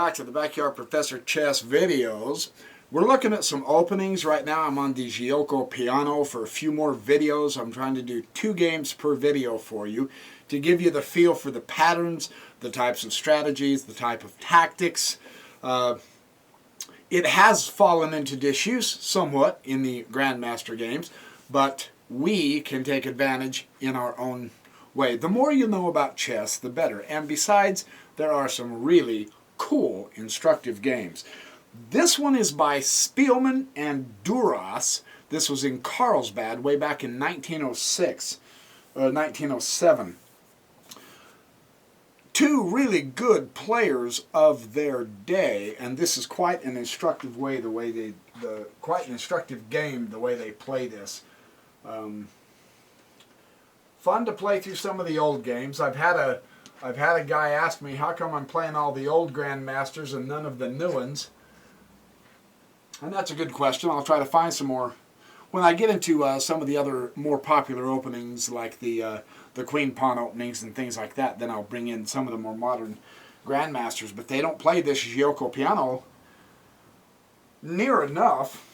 back to the Backyard Professor Chess videos. We're looking at some openings. Right now I'm on the Giuoco piano for a few more videos. I'm trying to do 2 games per video for you to give you the feel for the patterns, the types of strategies, the type of tactics. It has fallen into disuse somewhat in the Grandmaster games, but we can take advantage in our own way. The more you know about chess, the better. And besides, there are some really cool, instructive games. This one is by Spielman and Duras. This was in Carlsbad way back in 1906 or 1907. 2 really good players of their day, and this is quite an instructive way, quite an instructive game the way they play this. Fun to play through some of the old games. I've had a guy ask me, how come I'm playing all the old Grandmasters and none of the new ones? And that's a good question. I'll try to find some more. When I get into some of the other more popular openings, like the Queen Pawn openings and things like that, then I'll bring in some of the more modern Grandmasters. But they don't play this Giuoco piano near enough,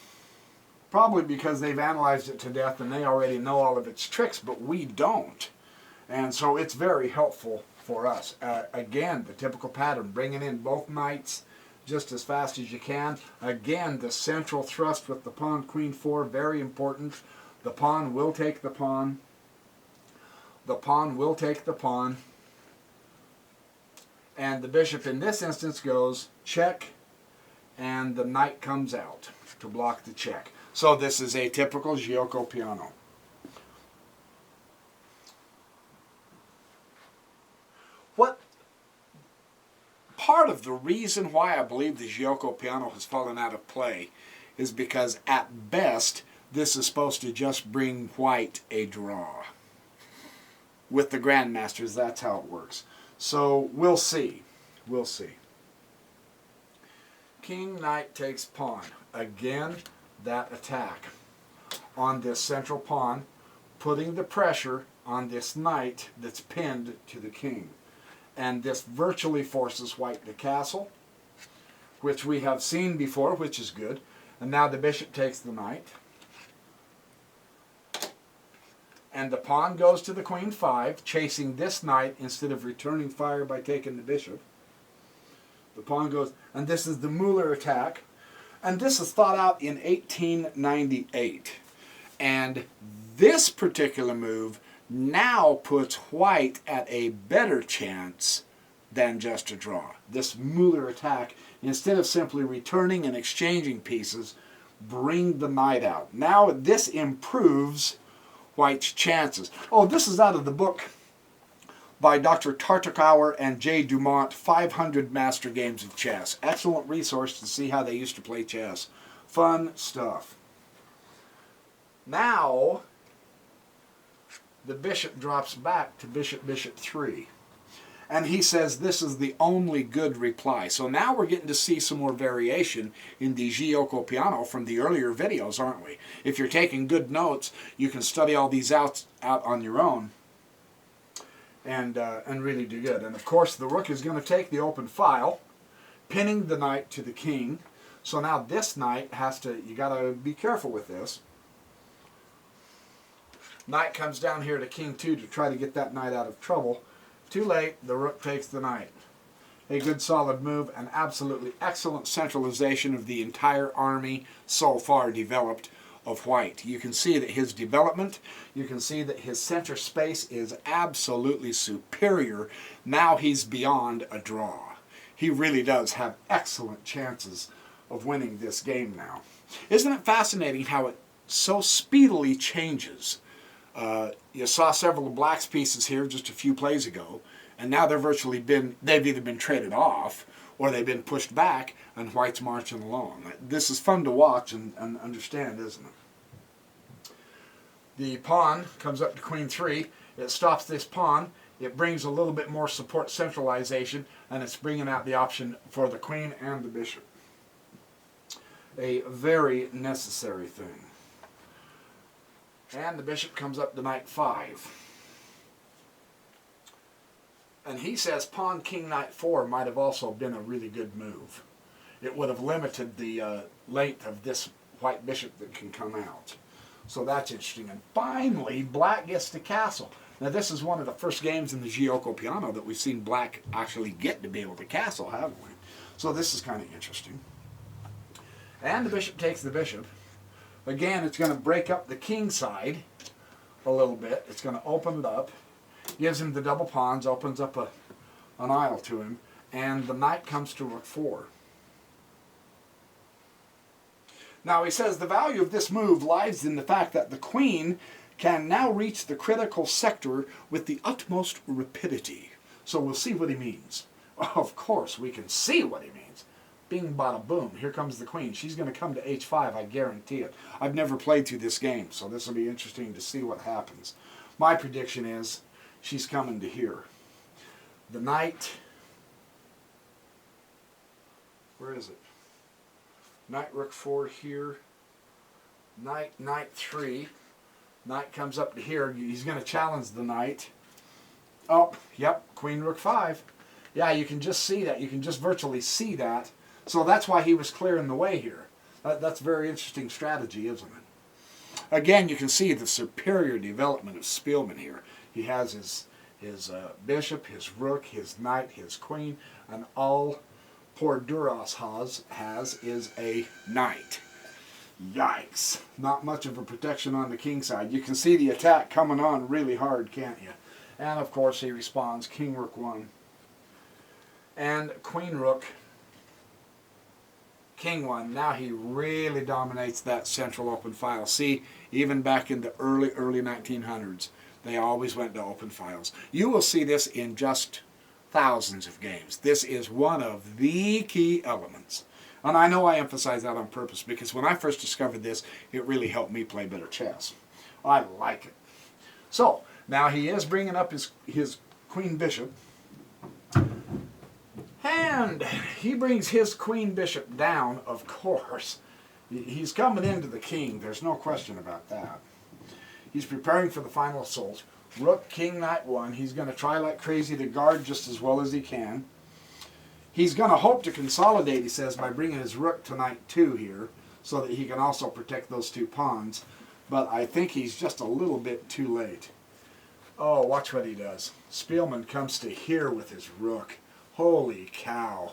probably because they've analyzed it to death and they already know all of its tricks, but we don't. And so it's very helpful for us. Again, the typical pattern, bringing in both knights just as fast as you can. Again, the central thrust with the pawn, Queen 4, very important. The pawn will take the pawn. The pawn will take the pawn. And the bishop in this instance goes check, and the knight comes out to block the check. So this is a typical Giuoco piano. Part of the reason why I believe the Giuoco piano has fallen out of play is because at best this is supposed to just bring white a draw. With the Grandmasters, that's how it works. So we'll see. We'll see. King, knight takes pawn. Again, that attack on this central pawn, putting the pressure on this knight that's pinned to the king. And this virtually forces white to castle, which we have seen before, which is good. And now the bishop takes the knight. And the pawn goes to the Queen 5, chasing this knight instead of returning fire by taking the bishop. The pawn goes, and this is the Müller attack. And this is thought out in 1898. And this particular move now puts white at a better chance than just a draw. This Müller attack, instead of simply returning and exchanging pieces, bring the knight out. Now this improves white's chances. Oh, this is out of the book by Dr. Tartakower and J. Dumont, 500 Master Games of Chess. Excellent resource to see how they used to play chess. Fun stuff. Now the bishop drops back to bishop 3. And he says this is the only good reply. So now we're getting to see some more variation in the Giuoco piano from the earlier videos, aren't we? If you're taking good notes, you can study all these out on your own and really do good. And of course the rook is going to take the open file, pinning the knight to the king. So now this knight has to, you got to be careful with this. Knight comes down here to king 2 to try to get that knight out of trouble. Too late, the rook takes the knight. A good solid move, an absolutely excellent centralization of the entire army so far developed of white. You can see that his development, you can see that his center space is absolutely superior. Now he's beyond a draw. He really does have excellent chances of winning this game now. Isn't it fascinating how it so speedily changes? You saw several of Black's pieces here just a few plays ago, and now they've either been traded off or they've been pushed back, and White's marching along. This is fun to watch and understand, isn't it? The pawn comes up to Queen 3. It stops this pawn. It brings a little bit more support centralization, and it's bringing out the option for the queen and the bishop. A very necessary thing. And the bishop comes up to knight 5. And he says pawn king knight 4 might have also been a really good move. It would have limited the length of this white bishop that can come out. So that's interesting. And finally, black gets to castle. Now this is one of the first games in the Giuoco piano that we've seen black actually get to be able to castle, haven't we? So this is kind of interesting. And the bishop takes the bishop. Again, it's going to break up the king side a little bit. It's going to open it up. Gives him the double pawns, opens up an aisle to him, and the knight comes to rook 4. Now he says the value of this move lies in the fact that the queen can now reach the critical sector with the utmost rapidity. So we'll see what he means. Of course, we can see what he means. Bing, bada, boom. Here comes the queen. She's going to come to h5, I guarantee it. I've never played through this game, so this will be interesting to see what happens. My prediction is she's coming to here. The knight, where is it? Knight, rook 4 here. Knight, knight 3. Knight comes up to here. He's going to challenge the knight. Oh, yep, queen, rook 5. Yeah, you can just see that. You can just virtually see that. So that's why he was clearing the way here. That's a very interesting strategy, isn't it? Again, you can see the superior development of Spielman here. He has his bishop, his rook, his knight, his queen, and all poor Duras has is a knight. Yikes. Not much of a protection on the king side. You can see the attack coming on really hard, can't you? And of course he responds, king rook 1. And queen rook, king 1. Now he really dominates that central open file. See, even back in the early 1900s, they always went to open files. You will see this in just thousands of games. This is one of the key elements. And I know I emphasize that on purpose because when I first discovered this, it really helped me play better chess. I like it. So, now he is bringing up his queen bishop. And he brings his queen bishop down, of course. He's coming into the king. There's no question about that. He's preparing for the final assault. Rook, king, knight 1. He's going to try like crazy to guard just as well as he can. He's going to hope to consolidate, he says, by bringing his rook to knight 2 here, so that he can also protect those 2 pawns. But I think he's just a little bit too late. Oh, watch what he does. Spielman comes to here with his rook. Holy cow.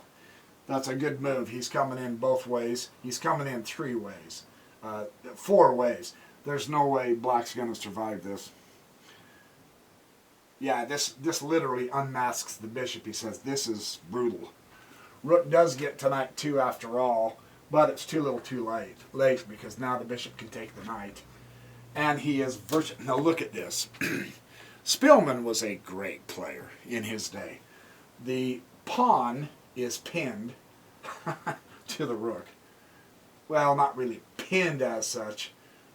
That's a good move. He's coming in both ways. He's coming in 3 ways. 4 ways. There's no way black's going to survive this. Yeah, this literally unmasks the bishop. He says, this is brutal. Rook does get to knight 2 after all, but it's too little too late because now the bishop can take the knight. And he is virtually... Now look at this. Spielman was a great player in his day. The pawn is pinned to the rook. Well, not really pinned as such,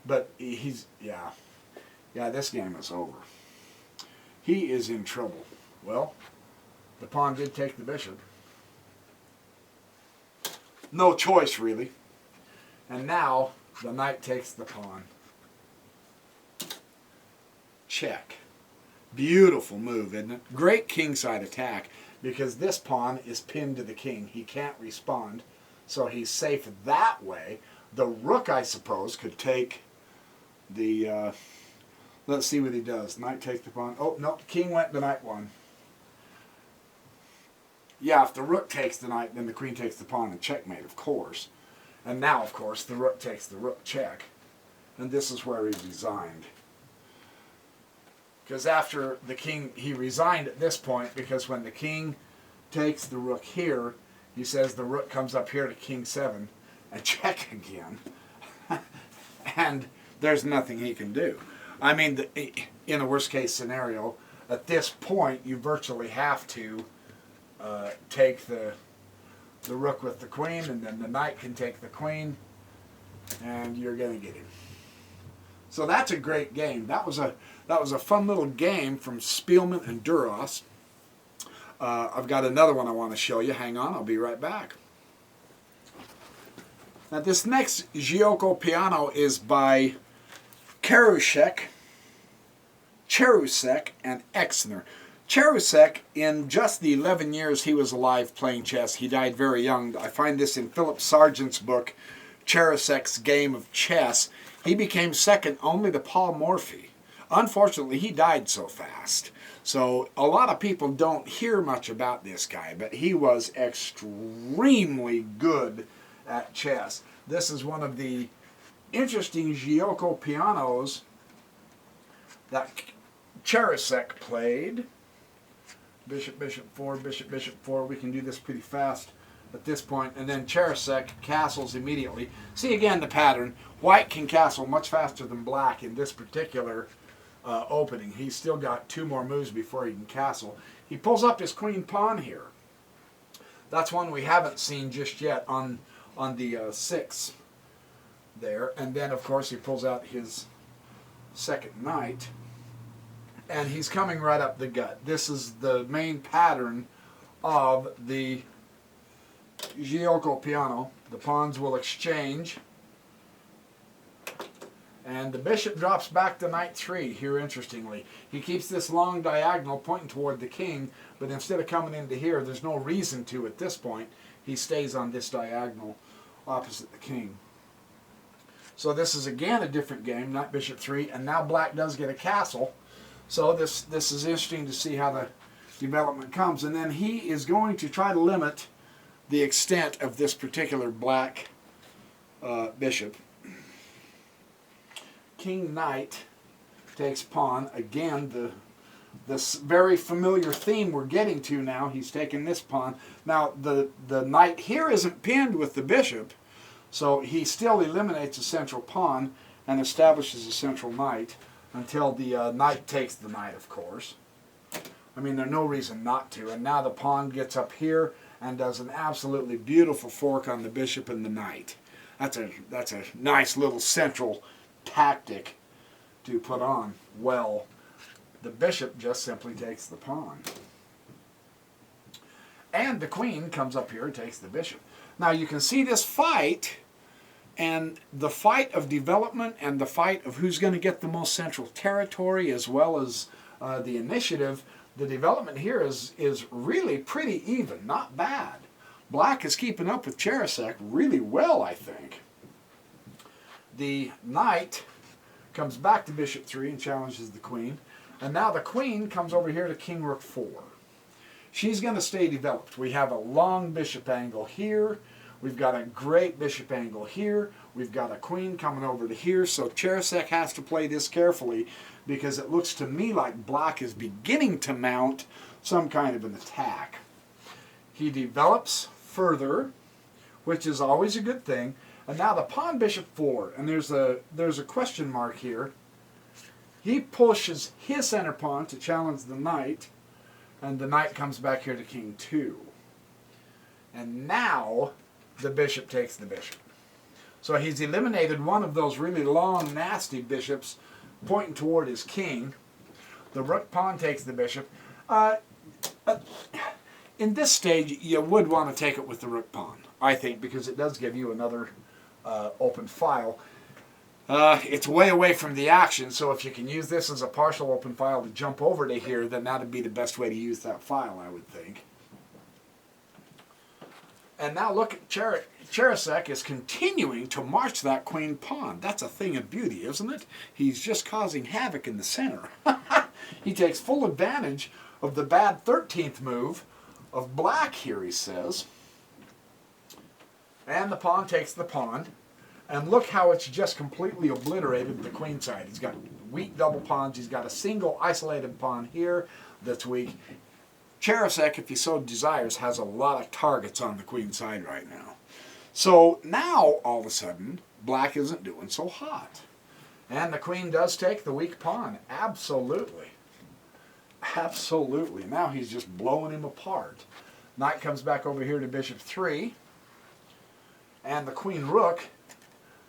but he's... Yeah, this game is over. He is in trouble. Well, the pawn did take the bishop. No choice, really. And now, the knight takes the pawn. Check. Beautiful move, isn't it? Great kingside attack, because this pawn is pinned to the king. He can't respond, so he's safe that way. The rook, I suppose, could take the... let's see what he does. Knight takes the pawn. Oh, no, king went to knight 1. Yeah, if the rook takes the knight, then the queen takes the pawn and checkmate, of course. And now, of course, the rook takes the rook check. And this is where he resigned. Because after the king, he resigned at this point, because when the king takes the rook here, he says the rook comes up here to king 7 and check again. And there's nothing he can do. I mean, in a worst case scenario, at this point, you virtually have to take the rook with the queen, and then the knight can take the queen, and you're going to get him. So that's a great game. That was a fun little game from Spielman and Duras. I've got another one I want to show you. Hang on, I'll be right back. Now this next Giuoco piano is by Cherusek, and Exner. Charusek, in just the 11 years he was alive playing chess, he died very young. I find this in Philip Sargent's book, Charusek's Game of Chess. He became second only to Paul Morphy. Unfortunately, he died so fast. So a lot of people don't hear much about this guy, but he was extremely good at chess. This is one of the interesting Giuoco pianos that Charusek played. Bishop, bishop, 4, bishop, bishop, 4. We can do this pretty fast at this point. And then Charusek castles immediately. See again the pattern. White can castle much faster than black in this particular opening. He's still got 2 more moves before he can castle. He pulls up his queen pawn here. That's one we haven't seen just yet on the 6 there. And then, of course, he pulls out his second knight. And he's coming right up the gut. This is the main pattern of the Giuoco piano. The pawns will exchange. And the bishop drops back to knight 3 here, interestingly. He keeps this long diagonal pointing toward the king, but instead of coming into here, there's no reason to at this point. He stays on this diagonal opposite the king. So this is again a different game, knight bishop 3, and now black does get a castle. So this is interesting to see how the development comes. And then he is going to try to limit the extent of this particular black bishop. King knight takes pawn. Again, this very familiar theme we're getting to now. He's taken this pawn. Now the knight here isn't pinned with the bishop, so he still eliminates a central pawn and establishes a central knight. Until the knight takes the knight, of course. I mean, there's no reason not to. And now the pawn gets up here and does an absolutely beautiful fork on the bishop and the knight. That's a nice little central tactic to put on. Well, the bishop just simply takes the pawn. And the queen comes up here and takes the bishop. Now you can see this fight. And the fight of development and the fight of who's going to get the most central territory as well as the initiative, the development here is really pretty even, not bad. Black is keeping up with Charusek really well, I think. The knight comes back to bishop 3 and challenges the queen. And now the queen comes over here to king rook 4. She's going to stay developed. We have a long bishop angle here. We've got a great bishop angle here. We've got a queen coming over to here. So Charusek has to play this carefully because it looks to me like black is beginning to mount some kind of an attack. He develops further, which is always a good thing. And now the pawn bishop 4, and there's a question mark here. He pushes his center pawn to challenge the knight, and the knight comes back here to king 2. And now the bishop takes the bishop. So he's eliminated one of those really long, nasty bishops pointing toward his king. The rook pawn takes the bishop. In this stage, you would want to take it with the rook pawn, I think, because it does give you another open file. It's way away from the action, so if you can use this as a partial open file to jump over to here, then that would be the best way to use that file, I would think. And now look at Charusek is continuing to march that queen pawn. That's a thing of beauty, isn't it? He's just causing havoc in the center. He takes full advantage of the bad 13th move of black here, he says. And the pawn takes the pawn. And look how it's just completely obliterated the queen side. He's got weak double pawns. He's got a single isolated pawn here that's weak. Charusek, if he so desires, has a lot of targets on the queen side right now. So now, all of a sudden, black isn't doing so hot. And the queen does take the weak pawn. Absolutely. Absolutely. Now he's just blowing him apart. Knight comes back over here to bishop 3. And the queen rook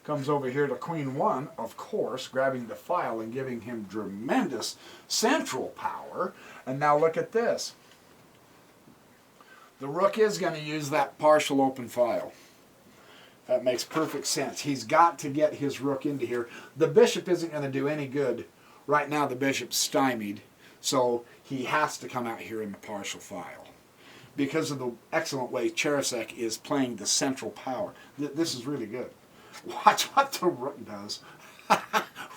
comes over here to queen 1, of course, grabbing the file and giving him tremendous central power. And now look at this. The rook is going to use that partial open file. That makes perfect sense. He's got to get his rook into here. The bishop isn't going to do any good. Right now the bishop's stymied. So he has to come out here in the partial file. Because of the excellent way Charasek is playing the central power. This is really good. Watch what the rook does.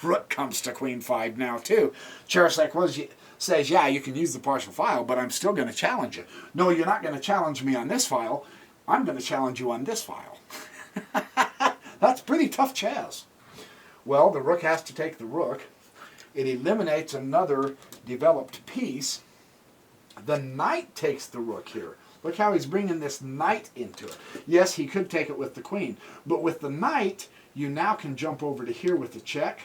Rook comes to queen 5 now too. Charasek says, yeah, you can use the partial file, but I'm still going to challenge you. No, you're not going to challenge me on this file. I'm going to challenge you on this file. That's pretty tough chess. Well, the rook has to take the rook. It eliminates another developed piece. The knight takes the rook here. Look how he's bringing this knight into it. Yes, he could take it with the queen, but with the knight, you now can jump over to here with the check,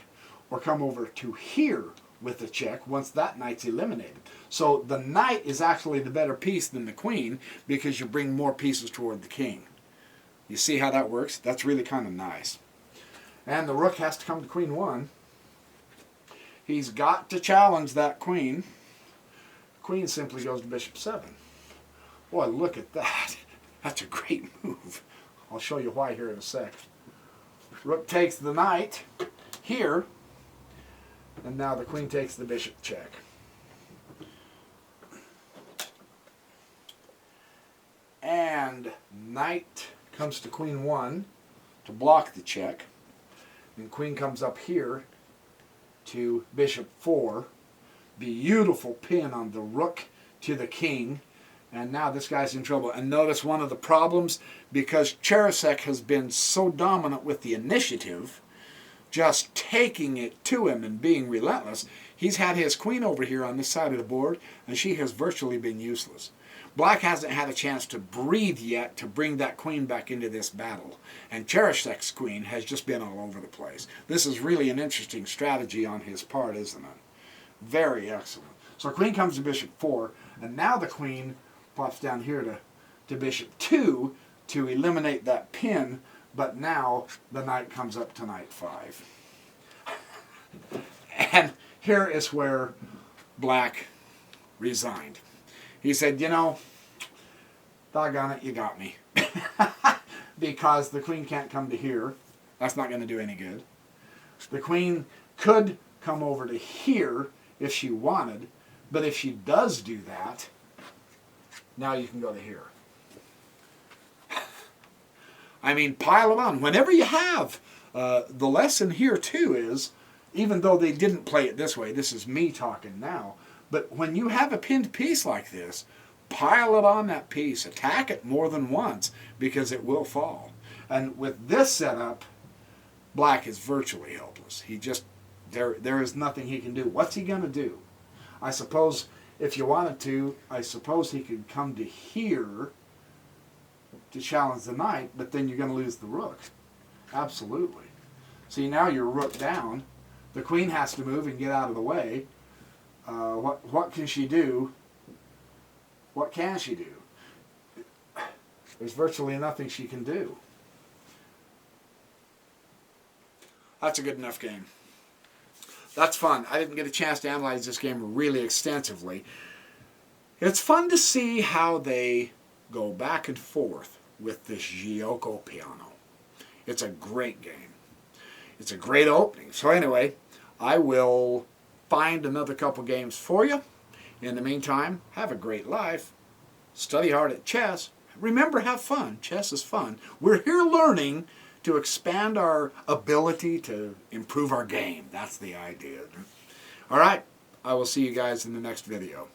or come over to here with the check once that knight's eliminated. So the knight is actually the better piece than the queen because you bring more pieces toward the king. You see how that works? That's really kind of nice. And the rook has to come to queen 1. He's got to challenge that queen. Queen simply goes to bishop 7. Boy, look at that. That's a great move. I'll show you why here in a sec. Rook takes the knight here, and now the queen takes the bishop check. And knight comes to queen 1 to block the check. And queen comes up here to bishop 4. Beautiful pin on the rook to the king. And now this guy's in trouble. And notice one of the problems, because Charasek has been so dominant with the initiative, just taking it to him and being relentless, he's had his queen over here on this side of the board, and she has virtually been useless. Black hasn't had a chance to breathe yet to bring that queen back into this battle. And Charasek's queen has just been all over the place. This is really an interesting strategy on his part, isn't it? Very excellent. So queen comes to bishop 4, and now the queen pops down here to bishop 2 to eliminate that pin, but now the knight comes up to knight 5. And here is where Black resigned. He said, you know, doggone it, you got me. Because the queen can't come to here. That's not going to do any good. The queen could come over to here if she wanted, but if she does do that, now you can go to here. I mean, pile it on. Whenever you have, the lesson here too is, even though they didn't play it this way, this is me talking now, but when you have a pinned piece like this, pile it on that piece. Attack it more than once, because it will fall. And with this setup, Black is virtually helpless. He just, there is nothing he can do. What's he going to do? I suppose, if you wanted to, I suppose he could come to here to challenge the knight, but then you're going to lose the rook. Absolutely. See, now you're rook down. The queen has to move and get out of the way. What can she do? What can she do? There's virtually nothing she can do. That's a good enough game. That's fun. I didn't get a chance to analyze this game really extensively. It's fun to see how they go back and forth with this Giuoco piano. It's a great game. It's a great opening. So anyway, I will find another couple games for you. In the meantime, have a great life. Study hard at chess. Remember, have fun. Chess is fun. We're here learning to expand our ability to improve our game. That's the idea. All right. I will see you guys in the next video.